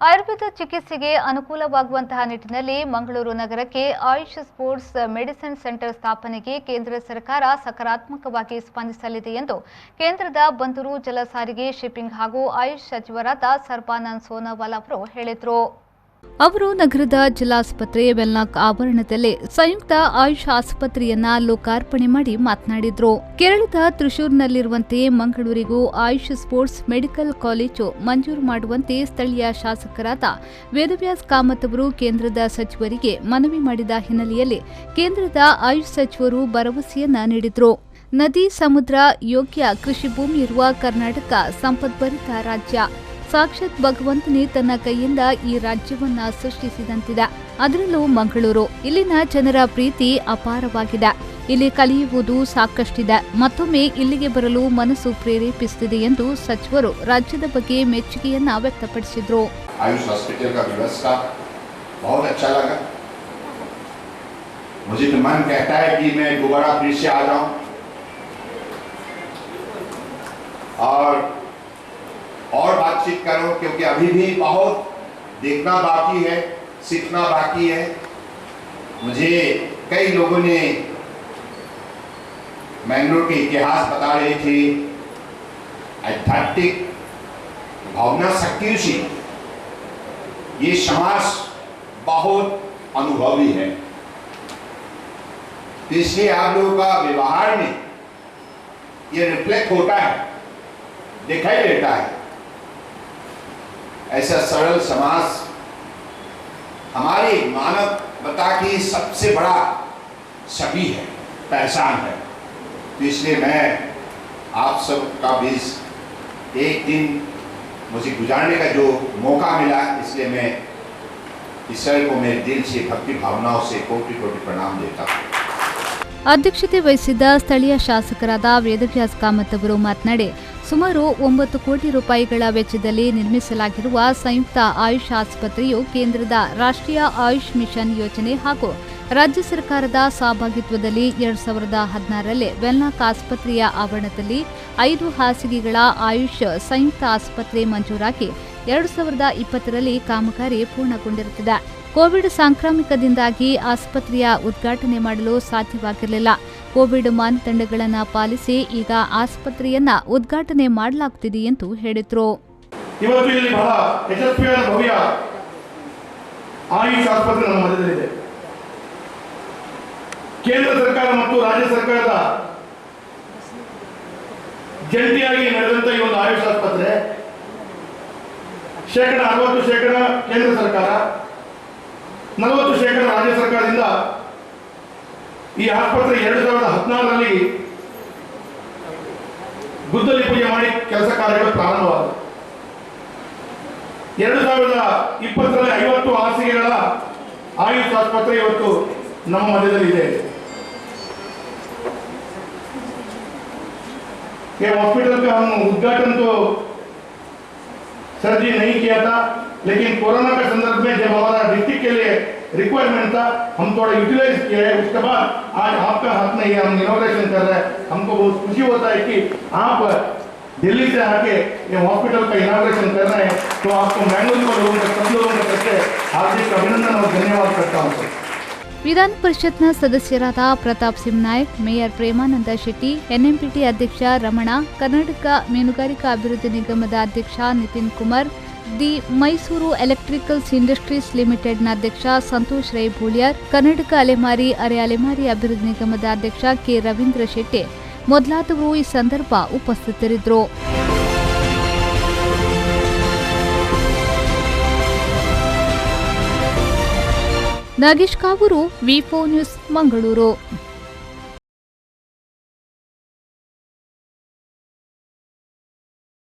ಆಯುರ್ವೇದ ಚಿಕಿತ್ಸೆಗೆ ಅನುಕೂಲವಾಗುವಂತಹ ನಿಟ್ಟಿನಲ್ಲಿ ಮಂಗಳೂರು ನಗರಕ್ಕೆ ಆಯುಷ್ ಸ್ಪೋರ್ಟ್ಸ್ ಮೆಡಿಸಿನ್ ಸೆಂಟರ್ ಸ್ಥಾಪನೆಗೆ ಕೇಂದ್ರ ಸರ್ಕಾರ ಸಕಾರಾತ್ಮಕವಾಗಿ ಸ್ಪಂದಿಸಲಿದೆ ಎಂದು ಕೇಂದ್ರದ ಬಂದರು ಜಲ ಸಾರಿಗೆ ಶಿಪ್ಪಿಂಗ್ ಹಾಗೂ ಆಯುಷ್ ಸಚಿವರಾದ ಸರ್ಬಾನಂದ್ ಸೋನೋವಾಲ್ ಅವರು ಹೇಳಿದರು. ಅವರು ನಗರದ ಜಿಲ್ಲಾಸ್ಪತ್ರೆ ವೆಲ್ನಾಕ್ ಆವರಣದಲ್ಲಿ ಸಂಯುಕ್ತ ಆಯುಷ್ ಆಸ್ಪತ್ರೆಯನ್ನ ಲೋಕಾರ್ಪಣೆ ಮಾಡಿ ಮಾತನಾಡಿದರು. ಕೇರಳದ ತ್ರಿಶೂರ್ನಲ್ಲಿರುವಂತೆ ಮಂಗಳೂರಿಗೂ ಆಯುಷ್ ಸ್ಪೋರ್ಟ್ಸ್ ಮೆಡಿಕಲ್ ಕಾಲೇಜು ಮಂಜೂರು ಮಾಡುವಂತೆ ಸ್ಥಳೀಯ ಶಾಸಕರಾದ ವೇದವ್ಯಾಸ್ ಕಾಮತ್ ಅವರು ಕೇಂದ್ರದ ಸಚಿವರಿಗೆ ಮನವಿ ಮಾಡಿದ ಹಿನ್ನೆಲೆಯಲ್ಲಿ ಕೇಂದ್ರದ ಆಯುಷ್ ಸಚಿವರು ಭರವಸೆಯನ್ನ ನೀಡಿದರು. ನದಿ, ಸಮುದ್ರ, ಯೋಗ್ಯ ಕೃಷಿ ಭೂಮಿ ಇರುವ ಕರ್ನಾಟಕ ಸಂಪದ್ಭರಿತ ರಾಜ್ಯ. ಸಾಕ್ಷಾತ್ ಭಗವಂತನೇ ತನ್ನ ಕೈಯಿಂದ ಈ ರಾಜ್ಯವನ್ನ ಸೃಷ್ಟಿಸಿದಂತಿದೆ. ಅದರಲ್ಲೂ ಮಂಗಳೂರು. ಇಲ್ಲಿನ ಜನರ ಪ್ರೀತಿ ಅಪಾರವಾಗಿದೆ. ಇಲ್ಲಿ ಕಲಿಯುವುದು ಸಾಕಷ್ಟಿದೆ. ಮತ್ತೊಮ್ಮೆ ಇಲ್ಲಿಗೆ ಬರಲು ಮನಸ್ಸು ಪ್ರೇರೇಪಿಸುತ್ತಿದೆ ಎಂದು ಸಚಿವರು ರಾಜ್ಯದ ಬಗ್ಗೆ ಮೆಚ್ಚುಗೆಯನ್ನ ವ್ಯಕ್ತಪಡಿಸಿದರು. आयुष हॉस्पिटल का व्यवस्था बहुत अच्छा लगा. मुझे तो मन कहता है कि मैं दोबारा फिर से आ जाऊं और बातचीत करो, क्योंकि अभी भी बहुत देखना बाकी है, सीखना बाकी है. मुझे कई लोगों ने मैंगलोर के इतिहास बता रहे थे. आध्यात्मिक भावना शक्ति से ये समाज बहुत अनुभवी है. तो इसलिए आप लोगों का व्यवहार में ये रिफ्लेक्ट होता है, दिखाई देता है. ऐसा सरल समाज हमारी मानवता की सबसे बड़ा छवि है, पहचान है. तो इसलिए मैं आप सब का बीच एक दिन मुझे गुजारने का जो मौका मिला, इसलिए मैं ईश्वर को मेरे दिल से भक्ति भावनाओं से कोटि कोटि प्रणाम देता हूँ. ಅಧ್ಯಕ್ಷತೆ ವಹಿಸಿದ್ದ ಸ್ಥಳೀಯ ಶಾಸಕರಾದ ವೇದವ್ಯಾಸ್ ಕಾಮತ್ ಅವರು ಮಾತನಾಡಿ, ಸುಮಾರು 9 ಕೋಟಿ ರೂಪಾಯಿಗಳ ವೆಚ್ಚದಲ್ಲಿ ನಿರ್ಮಿಸಲಾಗಿರುವ ಸಂಯುಕ್ತ ಆಯುಷ್ ಆಸ್ಪತ್ರೆಯು ಕೇಂದ್ರದ ರಾಷ್ಟ್ರೀಯ ಆಯುಷ್ ಮಿಷನ್ ಯೋಜನೆ ಹಾಗೂ ರಾಜ್ಯ ಸರ್ಕಾರದ ಸಹಭಾಗಿತ್ವದಲ್ಲಿ 2016ರಲ್ಲಿ ವೆಲ್ನಾಕ್ ಆಸ್ಪತ್ರೆಯ ಆವರಣದಲ್ಲಿ 5 ಹಾಸಿಗೆಗಳ ಆಯುಷ್ ಸಂಯುಕ್ತ ಆಸ್ಪತ್ರೆ ಮಂಜೂರಾಗಿ 2020ರಲ್ಲಿ ಕಾಮಗಾರಿ ಪೂರ್ಣಗೊಂಡಿರುತ್ತದೆ. ಕೋವಿಡ್ ಸಾಂಕ್ರಾಮಿಕದಿಂದಾಗಿ ಆಸ್ಪತ್ರೆಯ ಉದ್ಘಾಟನೆ ಮಾಡಲು ಸಾಧ್ಯವಾಗಿರಲಿಲ್ಲ. ಕೋವಿಡ್ ಮಾನದಂಡಗಳನ್ನು ಪಾಲಿಸಿ ಈಗ ಆಸ್ಪತ್ರೆಯನ್ನ ಉದ್ಘಾಟನೆ ಮಾಡಲಾಗುತ್ತಿದೆ ಎಂದು ಹೇಳಿದರು. ಇವತ್ತು ಇಲ್ಲಿ ಬಹಳ ಯಶಸ್ವಿಯಾದ ಭವ್ಯ ಆಯುಷ್ ಆಸ್ಪತ್ರೆ ನಮ್ಮ ಮಧ್ಯದಲ್ಲಿದೆ. ಕೇಂದ್ರ ಸರ್ಕಾರ ಮತ್ತು ರಾಜ್ಯ ಸರ್ಕಾರದ ಜಂಟಿಯಾಗಿ ನಡೆದಂತ ಈ ಒಂದು ಆಯುಷ್ ಆಸ್ಪತ್ರೆ 60% ಕೇಂದ್ರ ಸರ್ಕಾರ, 40% ರಾಜ್ಯ ಸರ್ಕಾರದಿಂದ ಈ ಆಸ್ಪತ್ರೆ 2014ರಲ್ಲಿ ಗುದ್ದಲಿ ಪೂಜೆ ಮಾಡಿ ಕೆಲಸ ಕಾರ್ಯಗಳು ಪ್ರಾರಂಭವಾದವು. 2020ರಲ್ಲಿ 50 ಹಾಸಿಗೆಗಳ ಆಯುಷ್ ಆಸ್ಪತ್ರೆ ಇವತ್ತು ನಮ್ಮ ಮಧ್ಯದಲ್ಲಿ ಇದೆ. ये हॉस्पिटल का हम उद्घाटन तो सर जी नहीं किया था, लेकिन कोरोना के संदर्भ में जब हमारा डिस्ट्रिक्ट के लिए रिक्वायरमेंट था, हम थोड़ा यूटिलाइज किया है. उसके बाद आज आपका हाथ में ये हम इनॉग्रेशन कर रहे हैं. हमको बहुत खुशी होता है कि आप दिल्ली से आके ये हॉस्पिटल का इनॉग्रेशन कर रहे हैं. तो आपको मैंगलोर को लोगों का सब लोगों का करके हार्दिक अभिनंदन और धन्यवाद करता हूँ सर. ವಿಧಾನ ಪರಿಷತ್ನ ಸದಸ್ಯರಾದ ಪ್ರತಾಪ್ ಸಿಂಗ್ ನಾಯಕ್, ಮೇಯರ್ ಪ್ರೇಮಾನಂದ ಶೆಟ್ಟಿ, ಎನ್ಎಂಪಿಟಿ ಅಧ್ಯಕ್ಷ ರಮಣ, ಕರ್ನಾಟಕ ಮೀನುಗಾರಿಕಾ ಅಭಿವೃದ್ಧಿ ನಿಗಮದ ಅಧ್ಯಕ್ಷ Nitin Kumar, the Mysuru electricals industries ಲಿಮಿಟೆಡ್ನ ಅಧ್ಯಕ್ಷ ಸಂತೋಷ್ ರೈ ಭೂಳಿಯಾರ್, ಕರ್ನಾಟಕ ಅಲೆಮಾರಿ ಅರೆ ಅಲೆಮಾರಿ ಅಭಿವೃದ್ಧಿ ನಿಗಮದ ಅಧ್ಯಕ್ಷ ಕೆ ರವೀಂದ್ರ ಶೆಟ್ಟಿ ಮೊದಲಾದವರು ಈ ಸಂದರ್ಭ ಉಪಸ್ಥಿತರಿದ್ದರು. ನಾಗೇಶ್ ಕಾವೂರು, ವಿ4 ನ್ಯೂಸ್, ಮಂಗಳೂರು.